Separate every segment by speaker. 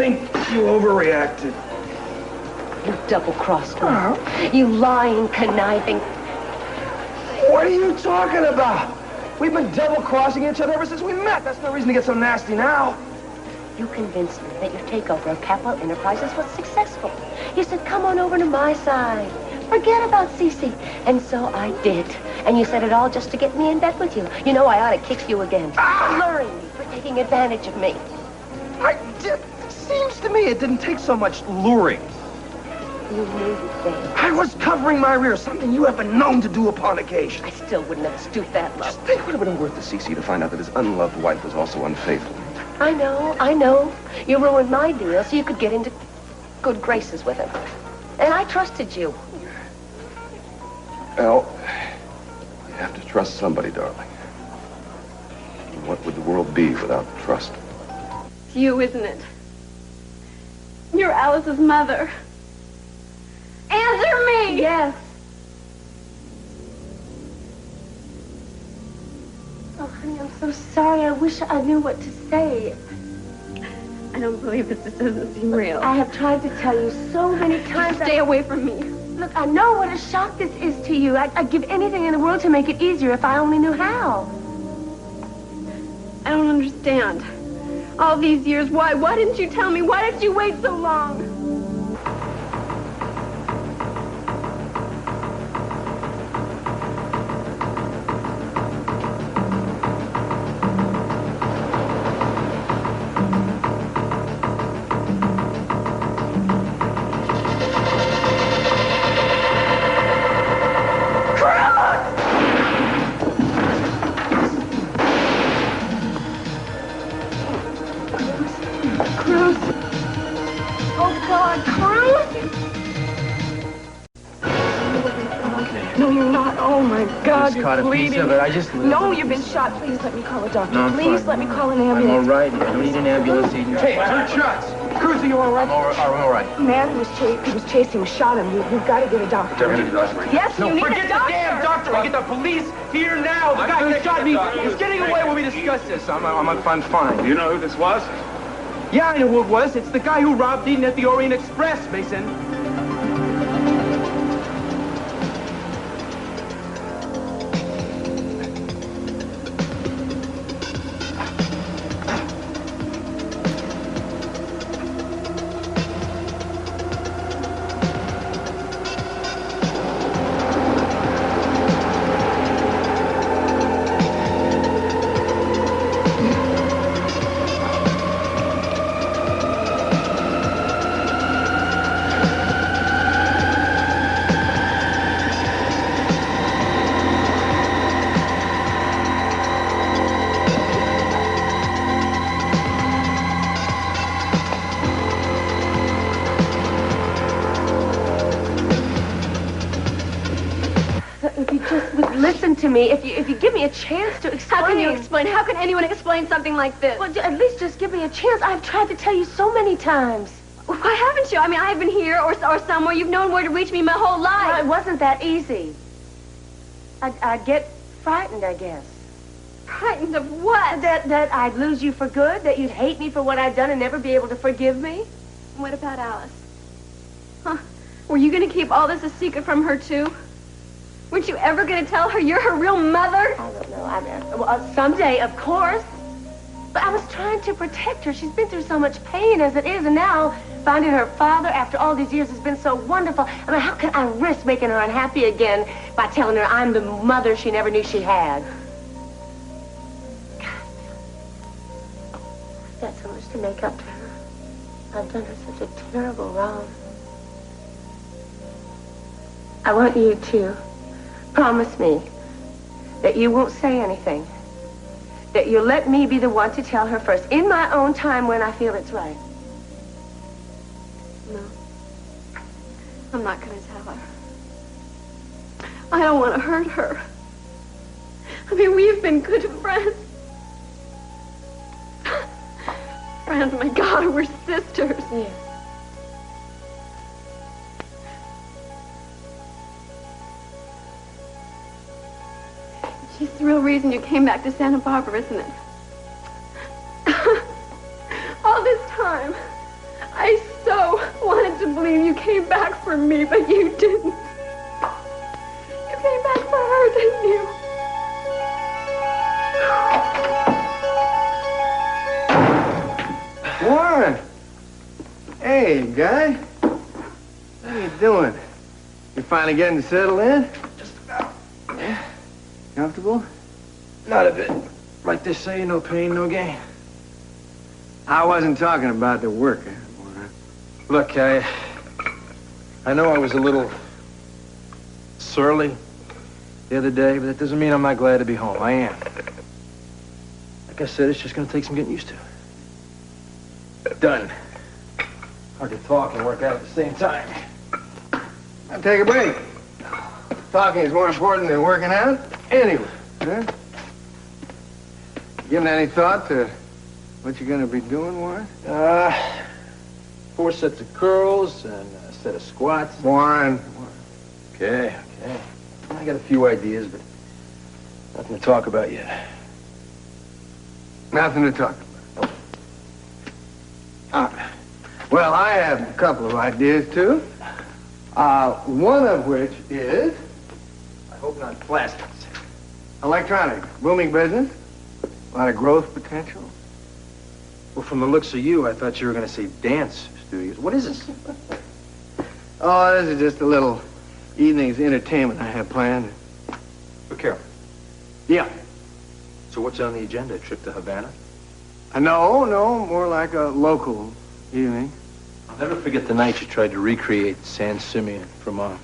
Speaker 1: think you overreacted.
Speaker 2: You double-crossed me. You lying, conniving.
Speaker 1: What are you talking about? We've been double-crossing each other ever since we met. That's no reason to get so nasty now.
Speaker 2: You convinced me that your takeover of Capital Enterprises was successful. You said, come on over to my side. Forget about Cece. And so I did. And you said it all just to get me in bed with you. You know, I ought to kick you again. For luring me, for taking advantage of me.
Speaker 1: It seems to me it didn't take so much luring.
Speaker 2: You knew things.
Speaker 1: I was covering my rear, something you have been known to do upon occasion.
Speaker 2: I still wouldn't have stooped that low.
Speaker 1: Just think what it would have been worth to Cece to find out that his unloved wife was also unfaithful.
Speaker 2: I know. You ruined my deal so you could get into good graces with him. And I trusted you.
Speaker 3: Well, you have to trust somebody, darling. And what would the world be without trust?
Speaker 4: It's you, isn't it? You're Alice's mother. Answer me!
Speaker 2: Yes. Oh, honey, I'm so sorry. I wish I knew what to say.
Speaker 4: I don't believe this. This doesn't seem real.
Speaker 2: I have tried to tell you so many times.
Speaker 4: Stay away from me.
Speaker 2: Look, I know what a shock this is to you. I'd give anything in the world to make it easier if I only knew how.
Speaker 4: I don't understand. All these years, why? Why didn't you tell me? Why did you wait so long?
Speaker 5: Caught a piece of it. I just lived.
Speaker 6: No, you've been shot. Please let me call a doctor.
Speaker 5: No,
Speaker 6: Please
Speaker 5: fine.
Speaker 6: let me call an ambulance.
Speaker 5: I'm all right. I don't need an ambulance either.
Speaker 1: Hey, 2 shots. Cruz, are you all right?
Speaker 5: I'm all right.
Speaker 6: The man who was chasing shot him. You've got to get a doctor. Yes, you need a
Speaker 5: Forget
Speaker 6: doctor.
Speaker 5: the damn doctor. I get the police here now. The guy who shot me is getting away when we discuss this. I'm fine.
Speaker 7: Do you know who this was?
Speaker 5: Yeah, I know who it was. It's the guy who robbed Eden at the Orient Express, Mason.
Speaker 2: To me, if you give me a chance to explain.
Speaker 4: How can you explain? How can anyone explain something like this?
Speaker 2: Well, at least just give me a chance. I've tried to tell you so many times.
Speaker 4: Why haven't you? I mean, I've been here or somewhere. You've known where to reach me my whole life.
Speaker 2: Well, it wasn't that easy. I'd get frightened, I guess.
Speaker 4: Frightened of what?
Speaker 2: That I'd lose you for good, that you'd hate me for what I'd done and never be able to forgive me.
Speaker 4: What about Alice? Huh? Were you going to keep all this a secret from her, too? Weren't you ever going to tell her you're her real mother?
Speaker 2: I don't know. Well, someday, of course. But I was trying to protect her. She's been through so much pain as it is, and now finding her father after all these years has been so wonderful. I mean, how can I risk making her unhappy again by telling her I'm the mother she never knew she had? God, I've got so much to make up to her. I've done her such a terrible wrong. I want you to promise me that you won't say anything. That you'll let me be the one to tell her first, in my own time when I feel it's right.
Speaker 4: No. I'm not going to tell her. I don't want to hurt her. I mean, we've been good friends. Friends, my God, we're sisters.
Speaker 2: Yes.
Speaker 4: She's the real reason you came back to Santa Barbara, isn't it? All this time, to believe you came back for me, but you didn't. You came back for her, didn't you?
Speaker 7: Warren! Hey, guy. What are you doing? You finally getting settled in?
Speaker 5: Just about.
Speaker 7: Yeah? Comfortable?
Speaker 5: Not a bit. Like they say, no pain, no gain.
Speaker 7: I wasn't talking about the work.
Speaker 5: Look, I know I was a little surly the other day, but that doesn't mean I'm not glad to be home. I am. Like I said, it's just gonna take some getting used to. Done. Hard to talk and work out at the same time.
Speaker 7: I'll take a break. Talking is more important than working out. Anyway, huh? Giving any thought to what you're gonna be doing, Warren?
Speaker 5: 4 sets of curls and a set of squats.
Speaker 7: Warren.
Speaker 5: Okay. I got a few ideas, but nothing to talk about yet.
Speaker 7: Nothing to talk about. Well, I have a couple of ideas, too. One of which is...
Speaker 5: I hope not plastics.
Speaker 7: Electronics. Booming business. A lot of growth potential.
Speaker 5: Well, from the looks of you, I thought you were going to say dance studios. What is this?
Speaker 7: Oh, this is just a little evening's entertainment I have planned.
Speaker 5: For Carol.
Speaker 7: Yeah.
Speaker 5: So what's on the agenda? A trip to Havana?
Speaker 7: No, more like a local evening.
Speaker 5: I'll never forget the night you tried to recreate San Simeon for Mom.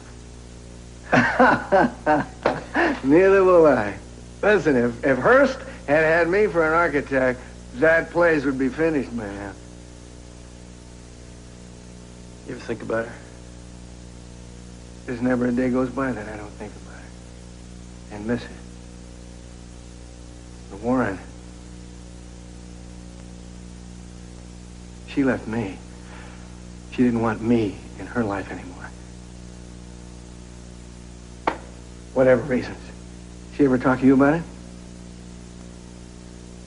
Speaker 7: Neither will I. Listen, if Hearst had me for an architect, that place would be finished by now.
Speaker 5: You ever think about her?
Speaker 7: There's never a day goes by that I don't think about her. And miss her. But Warren, she left me. She didn't want me in her life anymore. Whatever reasons. She ever talk to you about it?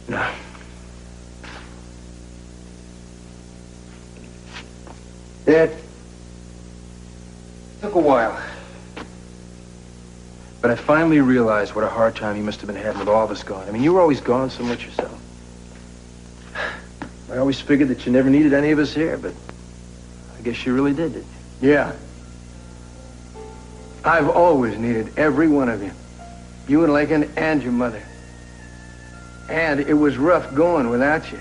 Speaker 5: No.
Speaker 7: It
Speaker 5: took a while. But I finally realized what a hard time you must have been having with all of us gone. I mean, you were always gone so much yourself. I always figured that you never needed any of us here, but I guess you really did, didn't you?
Speaker 7: Yeah. I've always needed every one of you. You and Lakin and your mother. And it was rough going without you.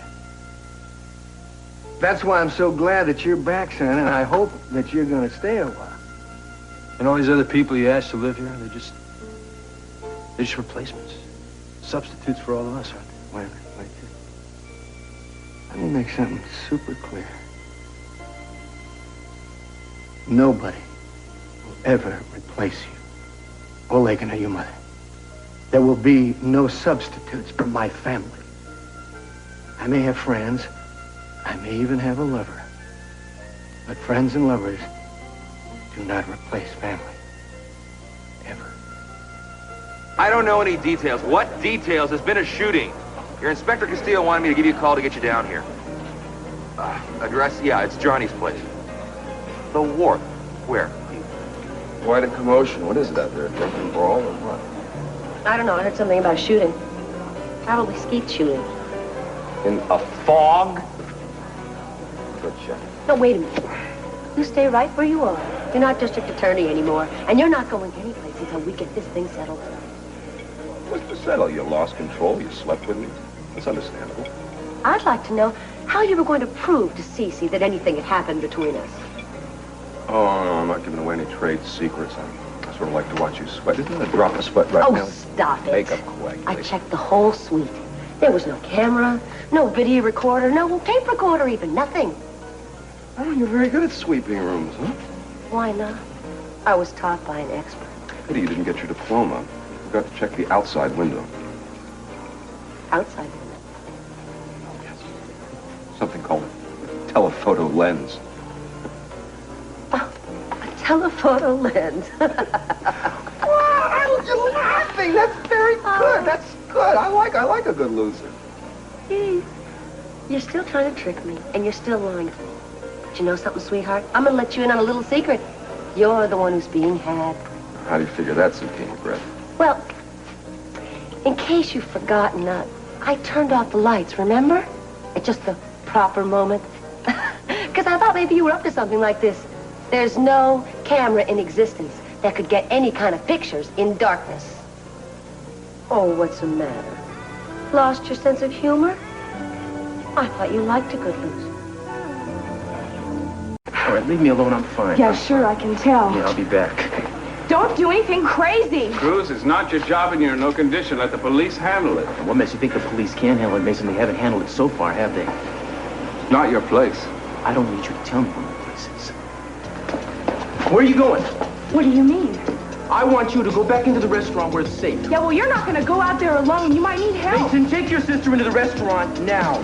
Speaker 7: That's why I'm so glad that you're back, son, and I hope that you're going to stay a while.
Speaker 5: And all these other people you asked to live here, they're just replacements. Substitutes for all of us, aren't they?
Speaker 7: Wait a minute, wait. Let me make something super clear. Nobody will ever replace you. Or Lakin or your mother. There will be no substitutes for my family. I may have friends. I may even have a lover. But friends and lovers do not replace family. Ever.
Speaker 8: I don't know any details. What details? There's been a shooting. Your Inspector Castillo wanted me to give you a call to get you down here. Address? Yeah, it's Johnny's place. The Wharf. Where?
Speaker 3: Quite a commotion. What is it out there? A drunken brawl or what?
Speaker 2: I don't know. I heard something about shooting. Probably skeet shooting.
Speaker 8: In a fog?
Speaker 3: Good check.
Speaker 2: No, wait a minute. You stay right where you are. You're not district attorney anymore, and you're not going anyplace until we get this thing settled.
Speaker 3: What's to settle? You lost control. You slept with me. That's understandable.
Speaker 2: I'd like to know how you were going to prove to Cece that anything had happened between us.
Speaker 3: Oh, no, I'm not giving away any trade secrets. I sort of like to watch you sweat. Isn't that a drop of sweat right now?
Speaker 2: Oh, stop it.
Speaker 3: Makeup quick.
Speaker 2: I checked the whole suite. There was no camera, no video recorder, no tape recorder even, nothing.
Speaker 3: Oh, you're very good at sweeping rooms, huh?
Speaker 2: Why not? I was taught by an expert.
Speaker 3: Pity you didn't get your diploma. You forgot to check the outside window.
Speaker 2: Outside window?
Speaker 3: Yes. Something called a telephoto lens.
Speaker 2: Oh, a telephoto lens.
Speaker 3: What? You're laughing. That's very good. That's good. I like a good loser.
Speaker 2: You're still trying to trick me, and you're still lying to me. But you know something, sweetheart? I'm gonna let you in on a little secret. You're the one who's being had.
Speaker 3: How do you figure that, Zucchini bread?
Speaker 2: Well, in case you've forgotten, I turned off the lights, remember? At just the proper moment. Because I thought maybe you were up to something like this. There's no camera in existence that could get any kind of pictures in darkness. Oh, what's the matter? Lost your sense of humor? I thought you liked a good loser.
Speaker 5: All right, leave me alone. I'm fine.
Speaker 6: Yeah, sure, I can tell.
Speaker 5: Yeah, I'll be back.
Speaker 6: Don't do anything crazy.
Speaker 9: Cruz, it's not your job and you're in no condition. Let the police handle it.
Speaker 5: What makes you think the police can handle it, Mason? They haven't handled it so far, have they?
Speaker 9: Not your place.
Speaker 5: I don't need you to tell me where my place is. Where are you going?
Speaker 6: What do you mean?
Speaker 5: I want you to go back into the restaurant where it's safe.
Speaker 6: Yeah, well, you're not going to go out there alone. You might need help.
Speaker 5: Mason, take your sister into the restaurant now.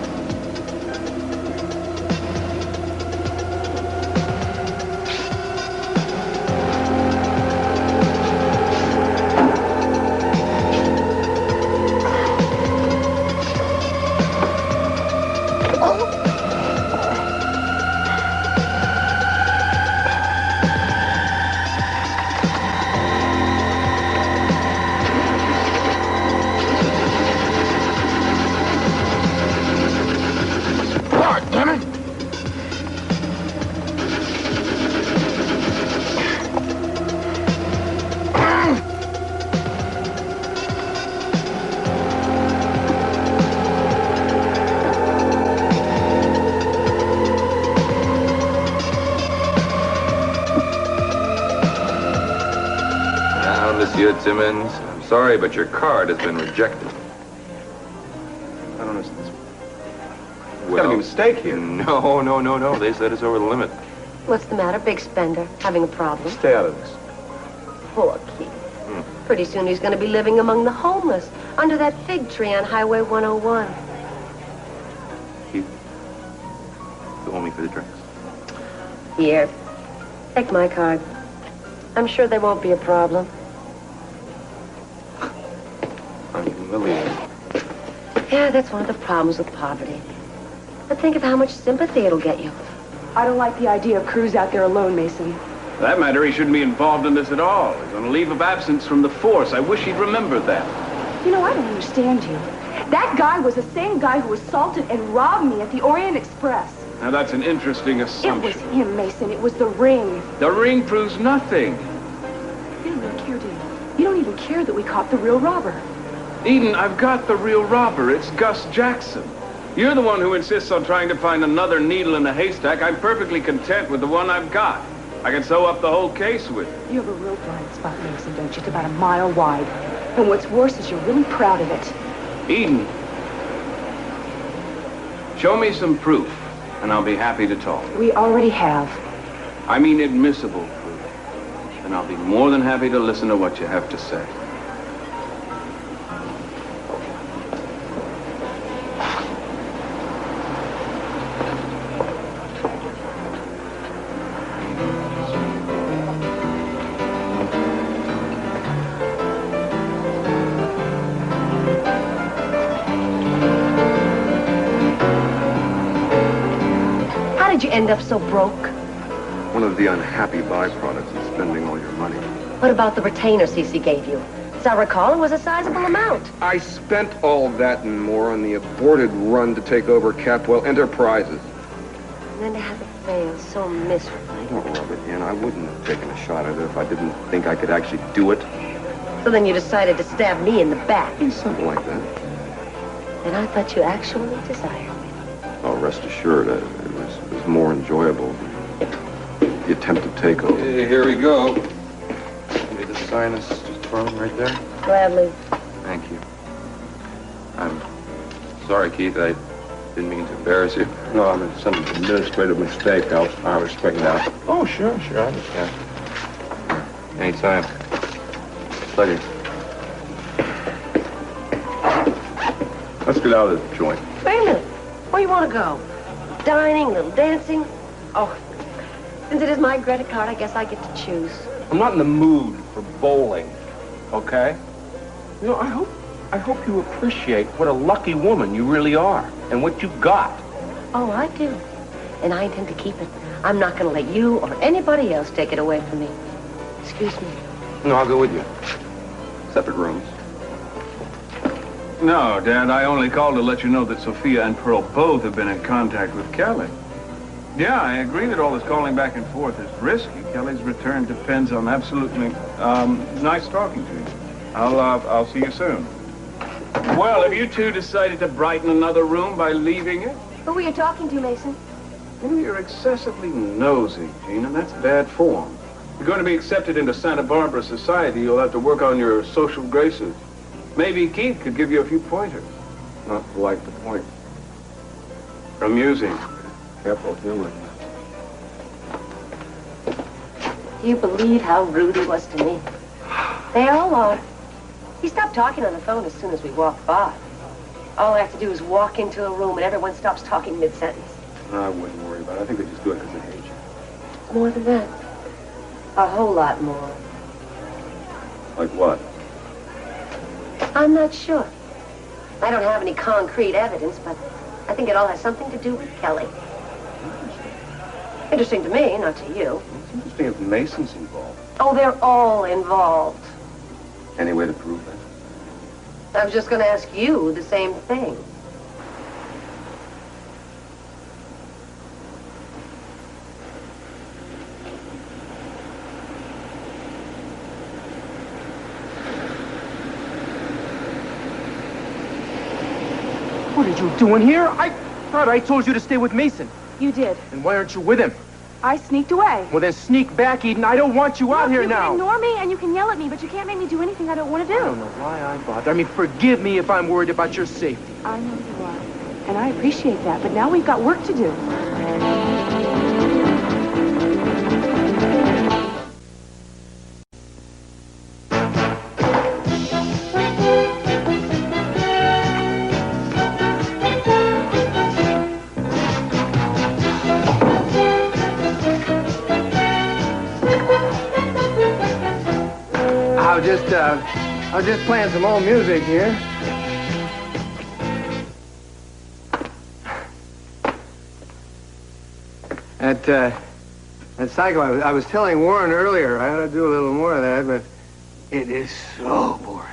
Speaker 3: Simmons, I'm sorry, but your card has been rejected.
Speaker 5: I don't understand.
Speaker 3: Well,
Speaker 5: Gotta be a mistake here.
Speaker 3: No. They said it's over the limit.
Speaker 2: What's the matter, big spender? Having a problem?
Speaker 5: Stay out of this.
Speaker 2: Poor Keith. Pretty soon he's going to be living among the homeless, under that fig tree on Highway 101.
Speaker 3: Keith, you owe me for the drinks.
Speaker 2: Here, take my card. I'm sure there won't be a problem.
Speaker 3: I'm humiliated.
Speaker 2: Yeah, that's one of the problems with poverty. But think of how much sympathy it'll get you.
Speaker 6: I don't like the idea of Cruz out there alone, Mason.
Speaker 9: For that matter, he shouldn't be involved in this at all. He's on a leave of absence from the force. I wish he'd remembered that.
Speaker 6: You know, I don't understand you. That guy was the same guy who assaulted and robbed me at the Orient Express.
Speaker 9: Now, that's an interesting assumption.
Speaker 6: It was him, Mason. It was the ring.
Speaker 9: The ring proves nothing.
Speaker 6: You don't even care, do you? You don't even care that we caught the real robber.
Speaker 9: Eden, I've got the real robber. It's Gus Jackson. You're the one who insists on trying to find another needle in the haystack. I'm perfectly content with the one I've got. I can sew up the whole case with it.
Speaker 6: You have a real blind spot, Mason, don't you? It's about a mile wide. And what's worse is you're really proud of it.
Speaker 9: Eden, show me some proof, and I'll be happy to talk.
Speaker 6: We already have.
Speaker 9: I mean admissible proof. And I'll be more than happy to listen to what you have to say.
Speaker 2: How did you end up so broke?
Speaker 3: One of the unhappy byproducts of spending all your money.
Speaker 2: What about the retainer Cece gave you? As I recall, it was a sizable amount.
Speaker 3: I spent all that and more on the aborted run to take over Capwell Enterprises.
Speaker 2: And then to have it fail so miserably.
Speaker 3: Don't rub it in. I wouldn't have taken a shot at it if I didn't think I could actually do it.
Speaker 2: So then you decided to stab me in the back.
Speaker 3: Something like that.
Speaker 2: And I thought you actually desired me.
Speaker 3: Oh, rest assured, it was more enjoyable than the attempted takeover. Here we go. Need to sign this just thrown right there?
Speaker 2: Gladly.
Speaker 3: Thank you. I'm sorry, Keith. I didn't mean to embarrass you.
Speaker 10: No, I mean, some administrative mistake. I was straightened out.
Speaker 3: Oh, sure, I understand. Anytime. Pleasure.
Speaker 10: Let's get out of the joint.
Speaker 2: Wait a minute. Where you want to go? Dining, a little dancing? Oh, since it is my credit card, I guess I get to choose.
Speaker 10: I'm not in the mood for bowling, okay? You know, I hope you appreciate what a lucky woman you really are and what you got.
Speaker 2: Oh, I do. And I intend to keep it. I'm not going to let you or anybody else take it away from me. Excuse me.
Speaker 3: No, I'll go with you. Separate rooms.
Speaker 9: No, Dad, I only called to let you know that Sophia and Pearl both have been in contact with Kelly. Yeah, I agree that all this calling back and forth is risky. Kelly's return depends on absolutely, nice talking to you. I'll see you soon. Well, have you two decided to brighten another room by leaving it?
Speaker 6: Who were you talking to, Mason?
Speaker 9: Well, you're excessively nosy, Jean, and that's bad form. If you're going to be accepted into Santa-Barbara society, you'll have to work on your social graces. Maybe Keith could give you a few pointers.
Speaker 3: Not like the point.
Speaker 9: Amusing.
Speaker 3: Careful, humor.
Speaker 2: Do you believe how rude he was to me? They all are. He stopped talking on the phone as soon as we walked by. All I have to do is walk into a room and everyone stops talking mid-sentence.
Speaker 3: I wouldn't worry about it. I think they just do it because they hate you.
Speaker 2: More than that. A whole lot more.
Speaker 3: Like what?
Speaker 2: I'm not sure. I don't have any concrete evidence, but I think it all has something to do with Kelly. Interesting to me, not to you.
Speaker 3: It's interesting if Mason's involved.
Speaker 2: Oh, they're all involved.
Speaker 3: Any way to prove that?
Speaker 2: I was just going to ask you the same thing.
Speaker 1: What are you doing here? I thought I told you to stay with Mason.
Speaker 6: You did.
Speaker 1: And why aren't you with him?
Speaker 6: I sneaked away.
Speaker 1: Well, then sneak back, Eden. I don't want you out here
Speaker 6: You
Speaker 1: now.
Speaker 6: can ignore me and you can yell at me, but you can't make me do anything I don't want to do.
Speaker 1: I don't know why I bother. I mean, forgive me if I'm worried about your safety.
Speaker 6: I know you are. And I appreciate that, but now we've got work to do.
Speaker 7: I was just playing some old music here. That cycle, I was telling Warren earlier, I ought to do a little more of that, but it is so boring.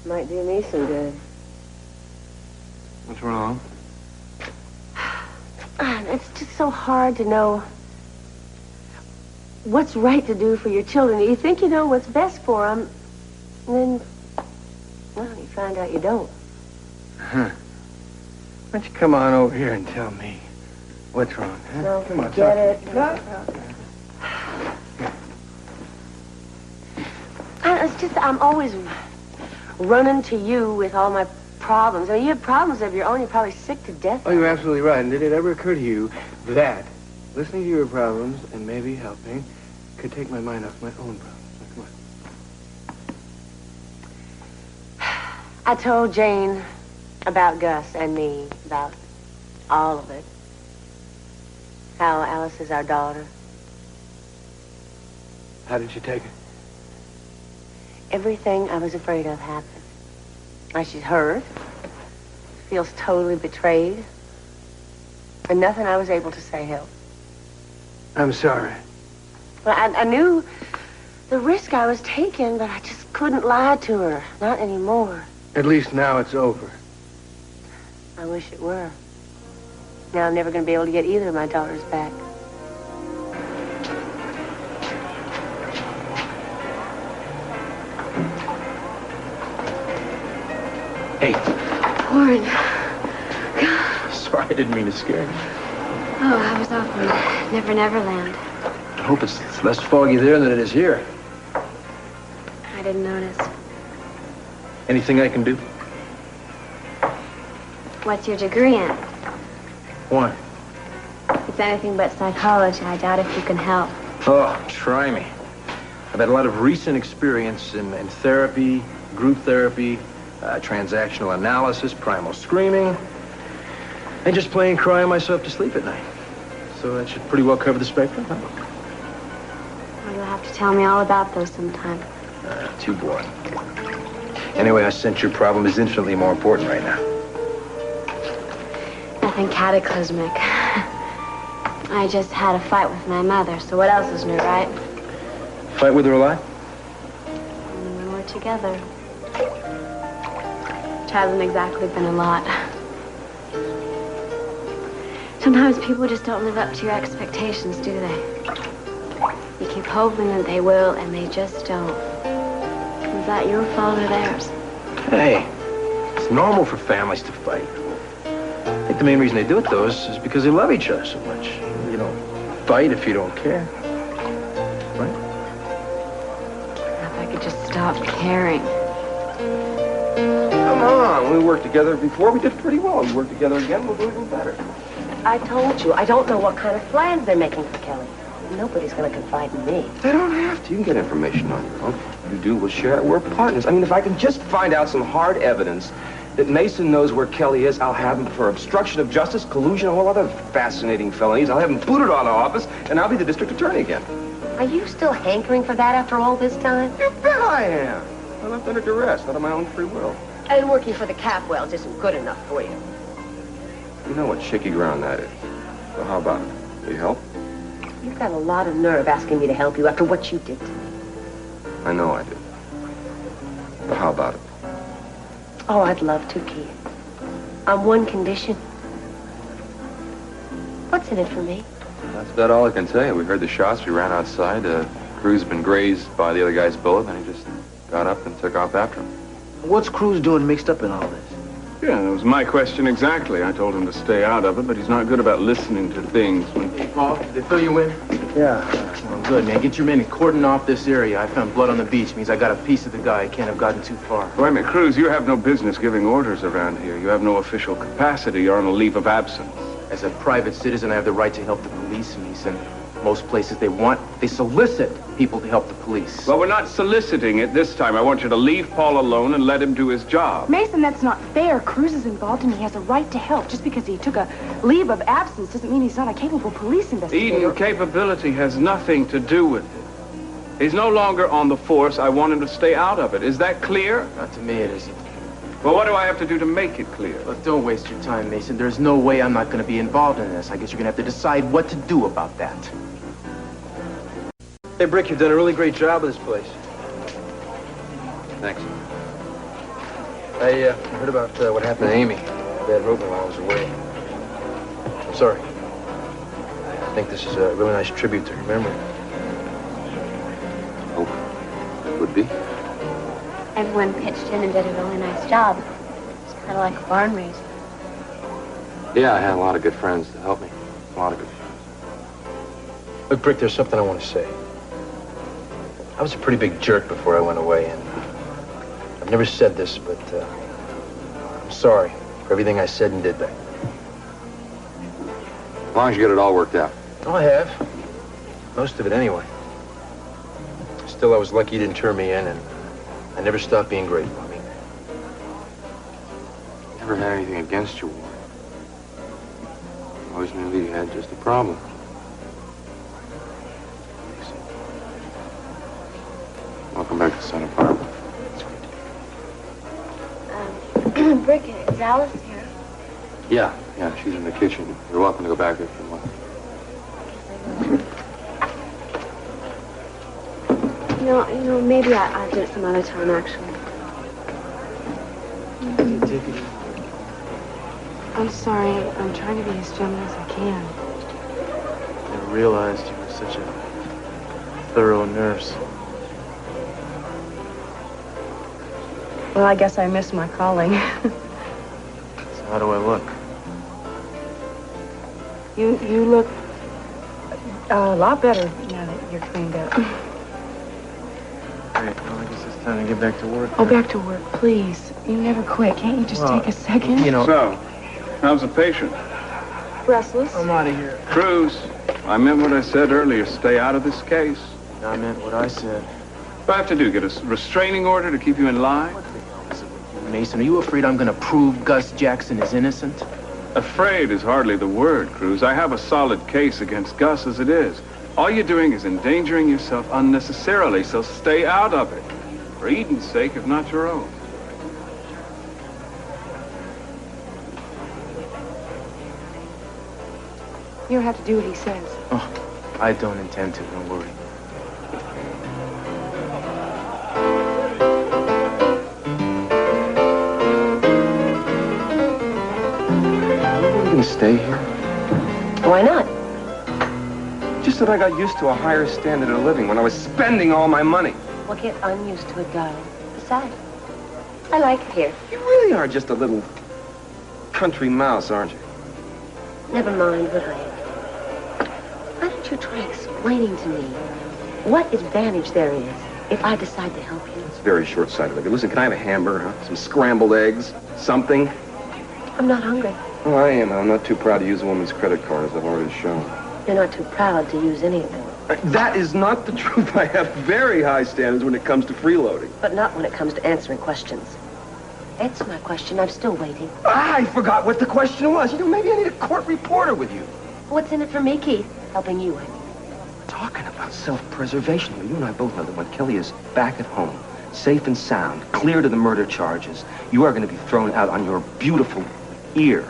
Speaker 2: Might do me some good.
Speaker 3: What's wrong?
Speaker 2: It's just so hard to know what's right to do for your children. You think you know what's best for them, and then, well, you find out you don't.
Speaker 7: Huh. Why don't you come on over here and tell me what's wrong, huh?
Speaker 2: No,
Speaker 7: come on,
Speaker 2: forget it. It's just, I'm always running to you with all my problems. I mean, you have problems of your own. You're probably sick to death.
Speaker 7: Oh, you're absolutely right. And did it ever occur to you that listening to your problems and maybe helping could take my mind off my own problems? Now, come on.
Speaker 2: I told Jane about Gus and me, about all of it. How Alice is our daughter.
Speaker 7: How did she take it?
Speaker 2: Everything I was afraid of happened. She's hurt, feels totally betrayed, and nothing I was able to say helped.
Speaker 7: I'm sorry.
Speaker 2: Well, I knew the risk I was taking, but I just couldn't lie to her. Not anymore.
Speaker 7: At least now it's over.
Speaker 2: I wish it were. Now I'm never going to be able to get either of my daughters back.
Speaker 1: Hey.
Speaker 4: Warren.
Speaker 1: Sorry, I didn't mean to scare you.
Speaker 4: Oh, I was off on Never Never Land.
Speaker 5: I hope it's less foggy there than it is here.
Speaker 4: I didn't notice.
Speaker 5: Anything I can do?
Speaker 4: What's your degree in?
Speaker 5: Why?
Speaker 4: If it's anything but psychology, I doubt if you can help.
Speaker 5: Oh, try me. I've had a lot of recent experience in therapy, group therapy, transactional analysis, primal screaming, and just plain crying myself to sleep at night. So that should pretty well cover the spectrum, huh?
Speaker 4: Well, you'll have to tell me all about those sometime.
Speaker 5: Too boring. Anyway, I sense your problem is infinitely more important right now.
Speaker 4: Nothing cataclysmic. I just had a fight with my mother, so what else is new, right?
Speaker 5: Fight with her a lot?
Speaker 4: When we're together. Which hasn't exactly been a lot. Sometimes people just don't live up to your expectations, do they? You keep hoping that they will, and they just don't. Is that your fault or theirs?
Speaker 5: Hey, it's normal for families to fight. I think the main reason they do it, though, is because they love each other so much. You don't fight if you don't care. Right?
Speaker 4: If I could just stop caring.
Speaker 3: Come on, we worked together before. We did pretty well. We work together again, we'll do even better.
Speaker 2: I told you, I don't know what kind of plans they're making for Kelly. Nobody's going to confide in me.
Speaker 3: They don't have to. You can get information on your own. You do, we'll share it. We're partners. I mean, if I can just find out some hard evidence that Mason knows where Kelly is, I'll have him for obstruction of justice, collusion, and all other fascinating felonies. I'll have him booted out of office, and I'll be the district attorney again.
Speaker 2: Are you still hankering for that after all this time?
Speaker 3: You bet I am. I left under duress, not of my own free will.
Speaker 2: And working for the Capwells isn't good enough for you.
Speaker 3: You know what shaky ground that is. So how about it? Will you help?
Speaker 2: You've got a lot of nerve asking me to help you after what you did to me.
Speaker 3: I know I did. But how about it?
Speaker 2: Oh, I'd love to, Keith. On one condition. What's in it for me?
Speaker 8: That's about all I can tell you. We heard the shots. We ran outside. Cruz had been grazed by the other guy's bullet, and he just got up and took off after him.
Speaker 5: What's Cruz doing mixed up in all this?
Speaker 9: Yeah, that was my question exactly. I told him to stay out of it, but he's not good about listening to things when...
Speaker 5: Hey, Paul, did they fill you in? Yeah. Well, good, man. Get your men and cordon off this area. I found blood on the beach. Means I got a piece of the guy. I can't have gotten too far.
Speaker 9: Wait a minute, Cruz, you have no business giving orders around here. You have no official capacity. You're on a leave of absence.
Speaker 5: As a private citizen, I have the right to help the police, Mason. Most places they solicit people to help the police.
Speaker 9: Well, we're not soliciting it this time. I want you to leave Paul alone and let him do his job.
Speaker 6: Mason, that's not fair. Cruz is involved and he has a right to help. Just because he took a leave of absence doesn't mean he's not a capable police investigator.
Speaker 9: Eden, capability has nothing to do with it. He's no longer on the force. I want him to stay out of it. Is that clear?
Speaker 5: Not to me, it isn't.
Speaker 9: Well, what do I have to do to make it clear?
Speaker 5: Look, don't waste your time, Mason. There's no way I'm not going to be involved in this. I guess you're going to have to decide what to do about that. Hey, Brick, you've done a really great job of this place.
Speaker 8: Thanks.
Speaker 5: I heard about what happened to Amy. Dad wrote me while I was away. I'm sorry. I think this is a really nice tribute to her memory.
Speaker 3: Oh, it would be.
Speaker 4: Everyone pitched in and did a really nice job. It's kind of like a barn raising.
Speaker 8: Yeah, I had a lot of good friends to help me. A lot of good friends.
Speaker 5: Look, Brick, there's something I want to say. I was a pretty big jerk before I went away, and I've never said this, but I'm sorry for everything I said and did back then.
Speaker 8: As long as you get it all worked out.
Speaker 5: Oh, I have. Most of it, anyway. Still, I was lucky you didn't turn me in, and I never stopped being grateful. I mean,
Speaker 8: Never had anything against you, Warren. Always knew that you had just a problem. Welcome back to Santa Barbara.
Speaker 4: Brick, is Alice here?
Speaker 8: Yeah, she's in the kitchen. You're welcome to go back if you want.
Speaker 4: You know, maybe I'll do it some other time, actually. I'm sorry. I'm trying to be as gentle as I can.
Speaker 5: I never realized you were such a thorough nurse.
Speaker 6: Well, I guess I missed my calling.
Speaker 5: So how do I look?
Speaker 6: You look a lot better now that you're cleaned up.
Speaker 5: Great. Well, I guess it's time to get back to work.
Speaker 6: Oh, back to work, please. You never quit. Can't you just take a second?
Speaker 5: You know...
Speaker 9: So, how's the patient?
Speaker 6: Restless.
Speaker 5: I'm out of here.
Speaker 9: Cruz, I meant what I said earlier. Stay out of this case.
Speaker 5: I meant what I said.
Speaker 9: What do I have to do? Get a restraining order to keep you in line?
Speaker 5: Mason, are you afraid I'm going to prove Gus Jackson is innocent?
Speaker 9: Afraid is hardly the word, Cruz. I have a solid case against Gus as it is. All you're doing is endangering yourself unnecessarily, so stay out of it. For Eden's sake, if not your own.
Speaker 6: You'll have to do what he says.
Speaker 5: Oh, I don't intend to, don't worry.
Speaker 3: Are you gonna stay here?
Speaker 2: Why not?
Speaker 3: Just that I got used to a higher standard of living when I was spending all my money.
Speaker 2: Well, get unused to it, darling. Besides, I like it here.
Speaker 3: You really are just a little country mouse, aren't you?
Speaker 2: Never mind what I am. Why don't you try explaining to me what advantage there is if I decide to help you?
Speaker 3: It's very short-sighted of you. Listen, can I have a hamburger, huh? Some scrambled eggs? Something?
Speaker 2: I'm not hungry.
Speaker 3: Oh, I am. I'm not too proud to use a woman's credit card, as I've already shown.
Speaker 2: You're not too proud to use any of them.
Speaker 3: That is not the truth. I have very high standards when it comes to freeloading.
Speaker 2: But not when it comes to answering questions. Answer my question. I'm still waiting.
Speaker 3: I forgot what the question was. You know, maybe I need a court reporter with you.
Speaker 2: What's in it for me, Keith? Helping you, I mean.
Speaker 3: Talking about self-preservation. You and I both know that when Kelly is back at home, safe and sound, clear to the murder charges, you are going to be thrown out on your beautiful ear.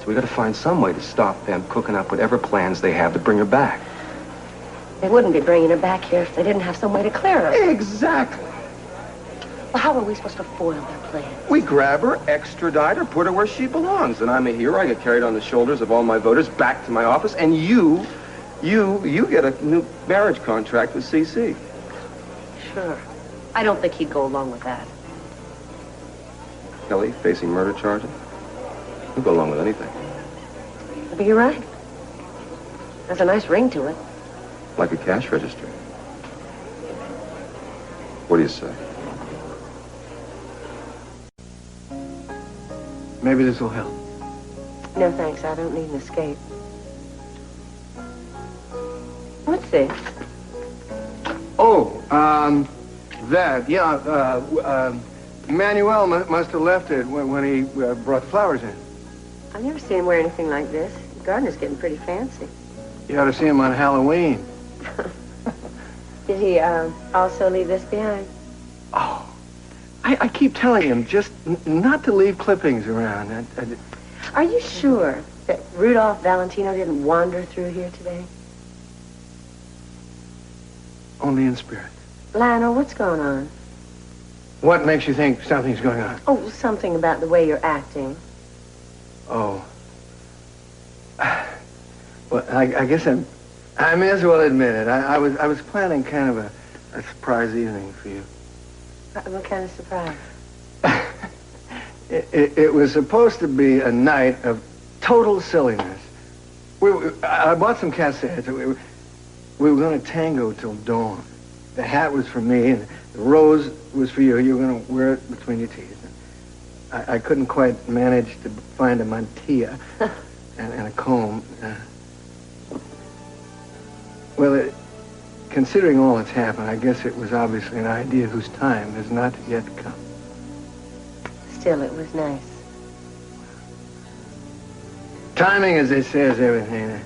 Speaker 3: So we got to find some way to stop them cooking up whatever plans they have to bring her back.
Speaker 2: They wouldn't be bringing her back here if they didn't have some way to clear her.
Speaker 3: Exactly.
Speaker 2: Well, how are we supposed to foil their plans?
Speaker 3: We grab her, extradite her, put her where she belongs. And I'm a hero. I get carried on the shoulders of all my voters back to my office. And you get a new marriage contract with CC.
Speaker 2: Sure. I don't think he'd go along with that.
Speaker 3: Kelly, facing murder charges? He'll go along with anything.
Speaker 2: Maybe you're right. There's a nice ring to it.
Speaker 3: Like a cash register. What do you say?
Speaker 7: Maybe this will help.
Speaker 2: No, thanks. I don't need an escape. What's this?
Speaker 7: Oh, that, yeah, Manuel must have left it when he brought the flowers in.
Speaker 2: I've never seen him wear anything like this. The gardener's getting pretty fancy.
Speaker 7: You ought to see him on Halloween.
Speaker 2: Did he, also leave this behind?
Speaker 7: Oh, I keep telling him just not to leave clippings around.
Speaker 2: Are you sure that Rudolph Valentino didn't wander through here today?
Speaker 7: Only in spirit.
Speaker 2: Lionel, what's going on?
Speaker 7: What makes you think something's going on?
Speaker 2: Oh, something about the way you're acting.
Speaker 7: Oh. Well, I guess I may as well admit it. I was planning kind of a surprise evening for you.
Speaker 2: What kind of surprise?
Speaker 7: It was supposed to be a night of total silliness. I bought some cassettes. We were going to tango till dawn. The hat was for me, and the rose was for you. You were going to wear it between your teeth. I couldn't quite manage to find a mantilla and a comb. Well, considering all that's happened, I guess it was obviously an idea whose time has not yet come.
Speaker 2: Still, it was nice.
Speaker 7: Timing, as they say, is everything.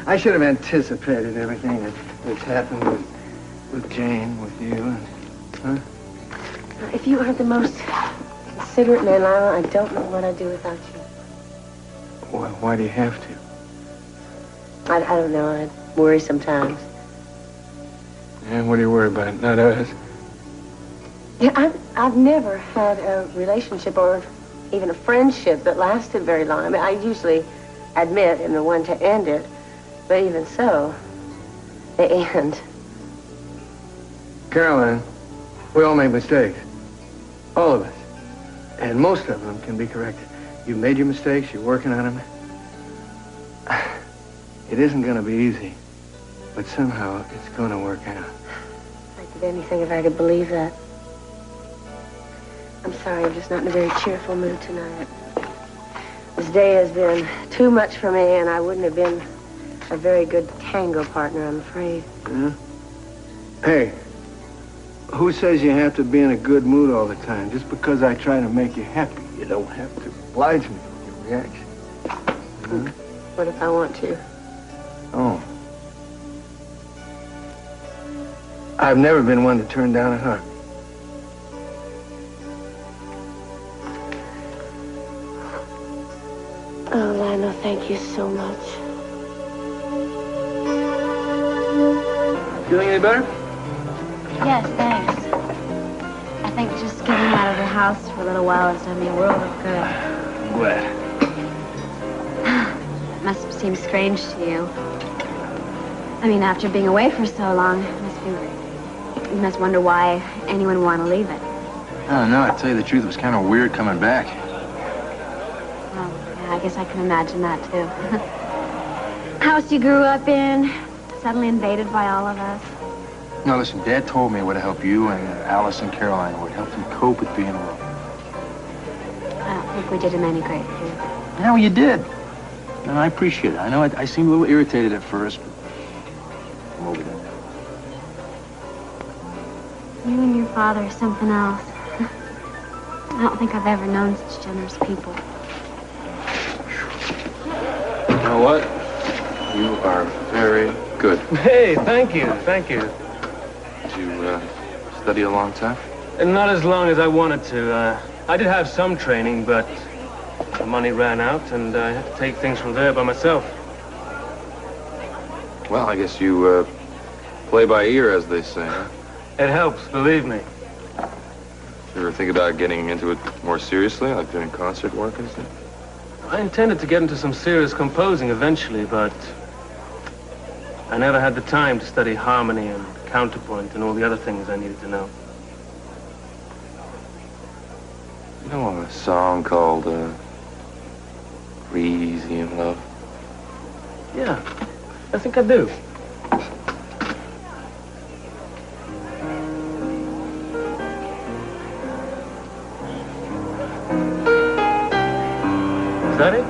Speaker 7: I should have anticipated everything that's happened with Jane, with you, huh?
Speaker 2: If you aren't the most considerate man, Lionel, I don't know what I'd do without you.
Speaker 7: Well, why do you have to?
Speaker 2: I don't know. I'd worry sometimes.
Speaker 7: And what do you worry about? Not us.
Speaker 2: Yeah, I've never had a relationship or even a friendship that lasted very long. I mean, I usually admit I'm the one to end it, but even so, they end.
Speaker 7: Kэрolайн, we all make mistakes. All of us. And most of them can be corrected. You've made your mistakes, you're working on them. It isn't going to be easy, but somehow it's going to work out.
Speaker 2: I'd give anything if I could believe that. I'm sorry, I'm just not in a very cheerful mood tonight. This day has been too much for me, and I wouldn't have been a very good tango partner, I'm afraid.
Speaker 7: Yeah? Hey, who says you have to be in a good mood all the time? Just because I try to make you happy, you don't have to oblige me with your reaction. Huh?
Speaker 2: What if I want to?
Speaker 7: Oh. I've never been one to turn down a hug.
Speaker 2: Oh, Lionel, thank you so much.
Speaker 5: Feeling any better?
Speaker 4: Yes, thanks. I think just getting out of the house for a little while has done me a world of good.
Speaker 5: I'm glad.
Speaker 4: It must seem strange to you. I mean, after being away for so long, you must wonder why anyone would want to leave it.
Speaker 5: I don't know. I tell you the truth, it was kind of weird coming back.
Speaker 4: Well, yeah, I guess I can imagine that, too. House you grew up in, suddenly invaded by all of us.
Speaker 5: No, listen, Dad told me it would help you and Alice and Kэрolайн. It would help them cope with being alone.
Speaker 4: I don't think we did him any great good.
Speaker 5: No, you did. And I appreciate it. I know I seemed a little irritated at first, but I'm over that.
Speaker 4: You and your father are something else. I don't think I've ever known such generous people.
Speaker 10: You know what? You are very good.
Speaker 11: Hey, thank you, thank you.
Speaker 10: Did you study a long time?
Speaker 11: And not as long as I wanted to. I did have some training, but the money ran out, and I had to take things from there by myself.
Speaker 10: Well, I guess you play by ear, as they say, huh?
Speaker 11: It helps, believe me.
Speaker 10: You ever think about getting into it more seriously, like doing concert work and stuff?
Speaker 11: I intended to get into some serious composing eventually, but I never had the time to study harmony and counterpoint and all the other things I needed to know.
Speaker 10: You know a song called Crazy in Love?
Speaker 11: Yeah, I think I do. Is that it?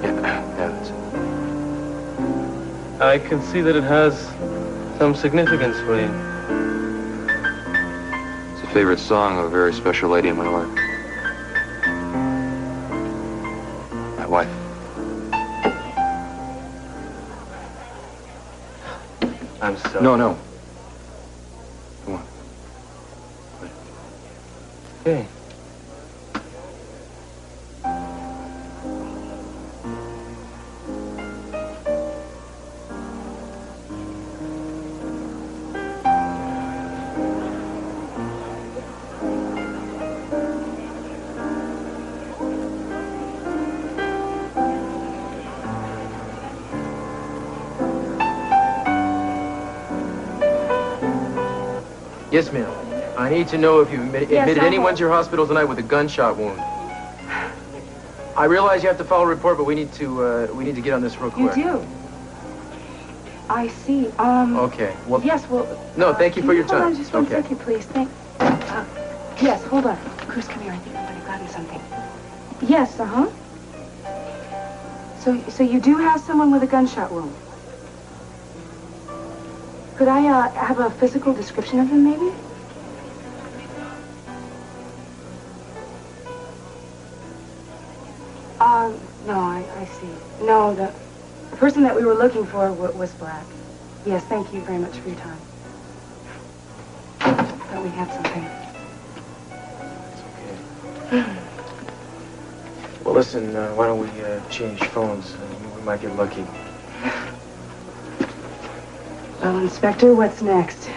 Speaker 10: Yeah, that's it.
Speaker 11: I can see that it has some significance for you.
Speaker 10: It's a favorite song of a very special lady in my life. My wife.
Speaker 11: I'm sorry.
Speaker 10: No. Come on.
Speaker 11: Okay.
Speaker 5: Yes, ma'am. I need to know if you've admitted anyone to your hospital tonight with a gunshot wound. I realize you have to file a report, but we need to get on this real quick.
Speaker 6: You do? I see.
Speaker 5: Okay. Well.
Speaker 6: Yes. Well.
Speaker 5: No, thank you for your time.
Speaker 6: Hold on just one second, please. Yes. Hold on. Cruz, come here. I think I'm gonna grab you something. Yes. So you do have someone with a gunshot wound. Could I have a physical description of him, maybe? No, I see. No, the person that we were looking for was black. Yes, thank you very much for your time. Thought we had something.
Speaker 5: It's okay. Well, listen, why don't we change phones? We might get lucky.
Speaker 6: Well, Inspector, what's next?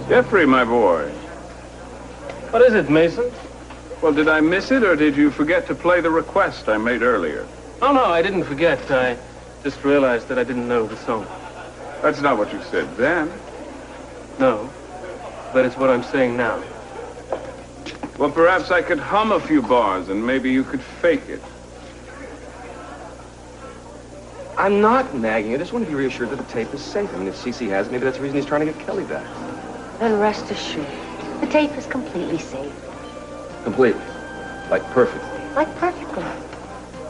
Speaker 9: Jeffrey, my boy.
Speaker 11: What is it, Mason?
Speaker 9: Well, did I miss it, or did you forget to play the request I made earlier?
Speaker 11: Oh, no, I didn't forget. I just realized that I didn't know the song.
Speaker 9: That's not what you said then.
Speaker 11: No, but it's what I'm saying now.
Speaker 9: Well, perhaps I could hum a few bars, and maybe you could fake it.
Speaker 3: I'm not nagging. I just want to be reassured that the tape is safe. I mean, if CC has it, maybe that's the reason he's trying to get Kelly back.
Speaker 2: Then rest assured, the tape is completely safe.
Speaker 3: Completely. Like perfectly.
Speaker 2: Like perfectly.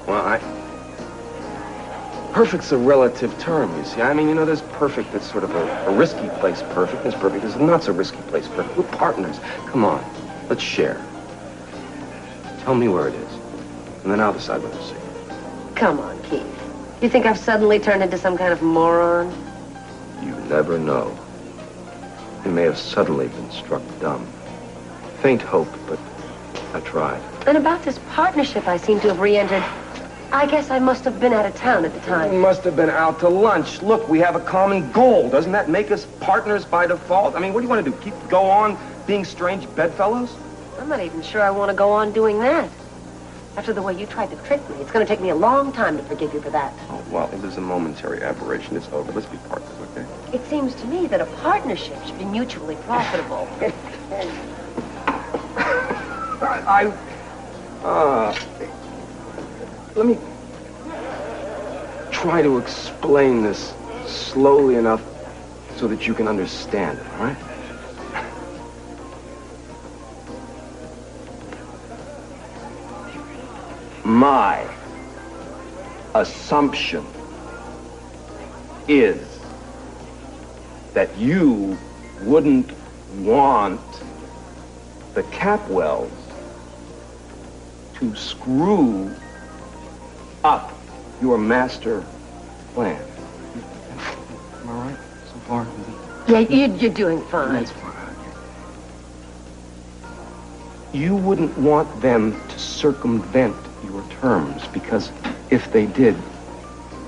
Speaker 3: Well, Perfect's a relative term, you see. I mean, you know, there's perfect that's sort of a risky place perfect. There's perfect that's not so risky place perfect. We're partners. Come on, let's share. Tell me where it is, and then I'll decide what to see.
Speaker 2: Come on, Keith. You think I've suddenly turned into some kind of moron?
Speaker 3: You never know. You may have suddenly been struck dumb. Faint hope, but I tried.
Speaker 2: And about this partnership I seem to have re-entered, I guess I must have been out of town at the time.
Speaker 3: You must have been out to lunch. Look, we have a common goal. Doesn't that make us partners by default? I mean, what do you want to do? Go on being strange bedfellows?
Speaker 2: I'm not even sure I want to go on doing that. After the way you tried to trick me, it's going to take me a long time to forgive you for that.
Speaker 3: Oh, well, it was a momentary aberration. It's over. Let's be partners, okay?
Speaker 2: It seems to me that a partnership should be mutually profitable.
Speaker 3: Let me try to explain this slowly enough so that you can understand it, all right? My assumption is that you wouldn't want the Capwells to screw up your master plan. Am I right so far?
Speaker 2: Yeah, you're doing fine.
Speaker 3: That's fine. You wouldn't want them to circumvent your terms, because if they did,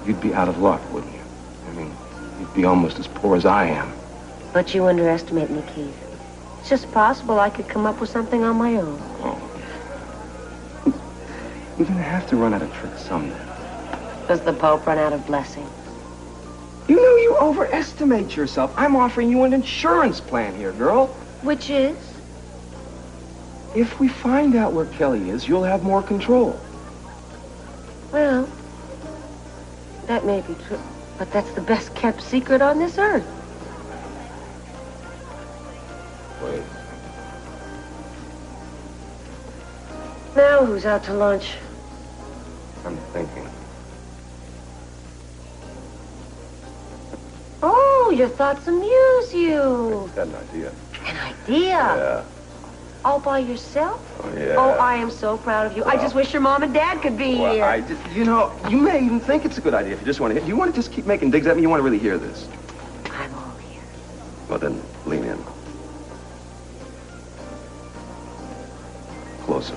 Speaker 3: you'd be out of luck, wouldn't you? I mean, you'd be almost as poor as I am.
Speaker 2: But you underestimate me, Keith. It's just possible I could come up with something on my own.
Speaker 3: Oh. You're gonna have to run out of tricks someday.
Speaker 2: Does the Pope run out of blessings?
Speaker 3: You know, you overestimate yourself. I'm offering you an insurance plan here, girl.
Speaker 2: Which is?
Speaker 3: If we find out where Kelly is, you'll have more control.
Speaker 2: Well, that may be true, but that's the best kept secret on this earth.
Speaker 3: Wait.
Speaker 2: Now who's out to lunch?
Speaker 3: I'm thinking.
Speaker 2: Oh, your thoughts amuse you.
Speaker 3: Got an idea.
Speaker 2: An idea?
Speaker 3: Yeah.
Speaker 2: All by yourself?
Speaker 3: Oh, yeah.
Speaker 2: Oh, I am so proud of you. I just wish your mom and dad could be here.
Speaker 3: You know, you may even think it's a good idea if you just want to hear. Do you want to just keep making digs at me? You want to really hear this?
Speaker 2: I'm all here.
Speaker 3: Well, then, lean in. Closer.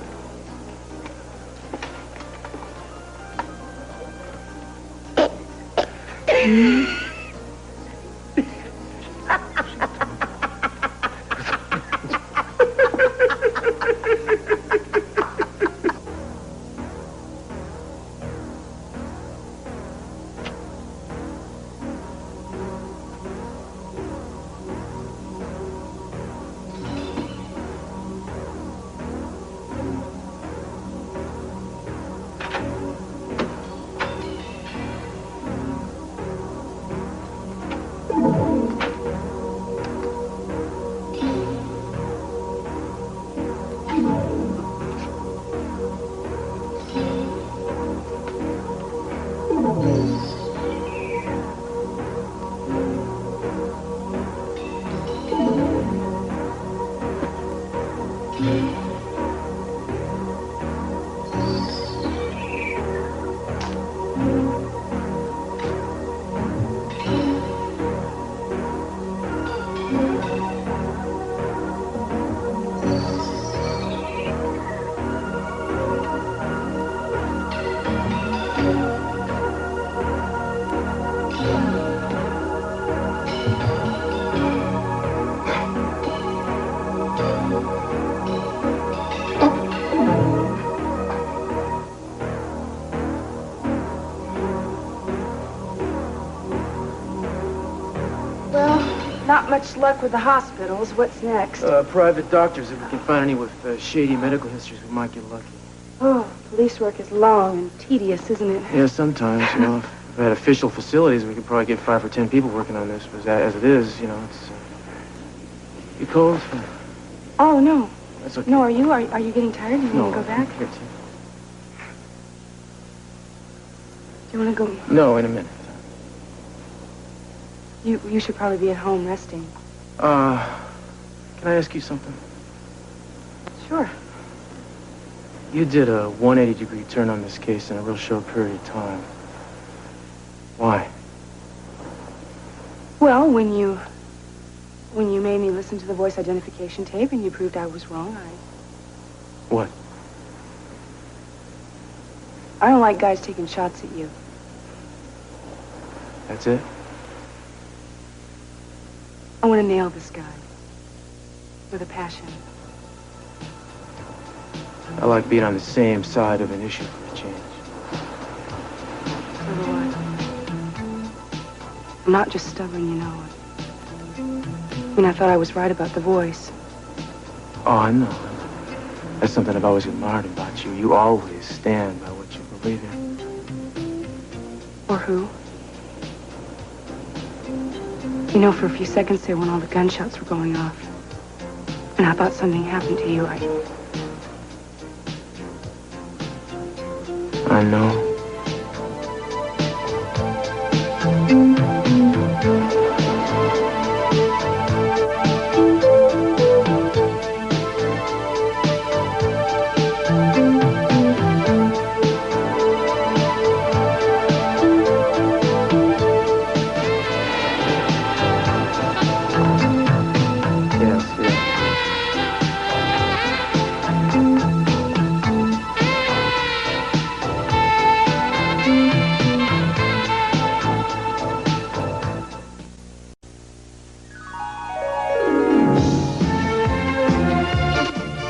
Speaker 6: Not much luck with the hospitals. What's next?
Speaker 5: Private doctors. If we can find any with shady medical histories, we might get lucky.
Speaker 6: Oh, police work is long and tedious, isn't it?
Speaker 5: Yeah, sometimes, you know. If we had official facilities, we could probably get 5 or 10 people working on this. But as it is, you know, it's... You cold?
Speaker 6: Oh, no.
Speaker 5: That's okay.
Speaker 6: No, are you? Are you getting tired? Do you want to go back?
Speaker 5: Here,
Speaker 6: Do You want to go?
Speaker 5: No, in a minute.
Speaker 6: You should probably be at home resting.
Speaker 5: Can I ask you something?
Speaker 6: Sure.
Speaker 5: You did a 180-degree turn on this case in a real short period of time. Why?
Speaker 6: Well, when you made me listen to the voice identification tape and you proved I was wrong,
Speaker 5: What?
Speaker 6: I don't like guys taking shots at you.
Speaker 5: That's it?
Speaker 6: I want to nail this guy. With a passion.
Speaker 5: I like being on the same side of an issue for a change.
Speaker 6: So do I. I'm not just stubborn, you know. I mean, I thought I was right about the voice.
Speaker 5: Oh, I know. That's something I've always admired about you. You always stand by what you believe in.
Speaker 6: Or who? You know, for a few seconds there when all the gunshots were going off, and I thought something happened to you,
Speaker 5: I know.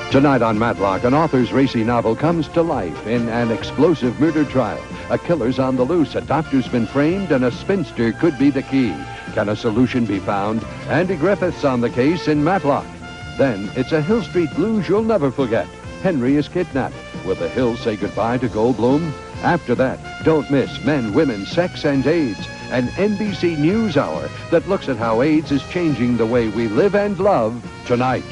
Speaker 12: Tonight on Matlock, an author's racy novel comes to life in an explosive murder trial. A killer's on the loose, a doctor's been framed, and a spinster could be the key. Can a solution be found? Andy Griffith's on the case in Matlock. Then, it's a Hill Street Blues you'll never forget. Henry is kidnapped. Will the Hills say goodbye to Goldblum? After that, don't miss Men, Women, Sex, and AIDS, an NBC News Hour that looks at how AIDS is changing the way we live and love tonight.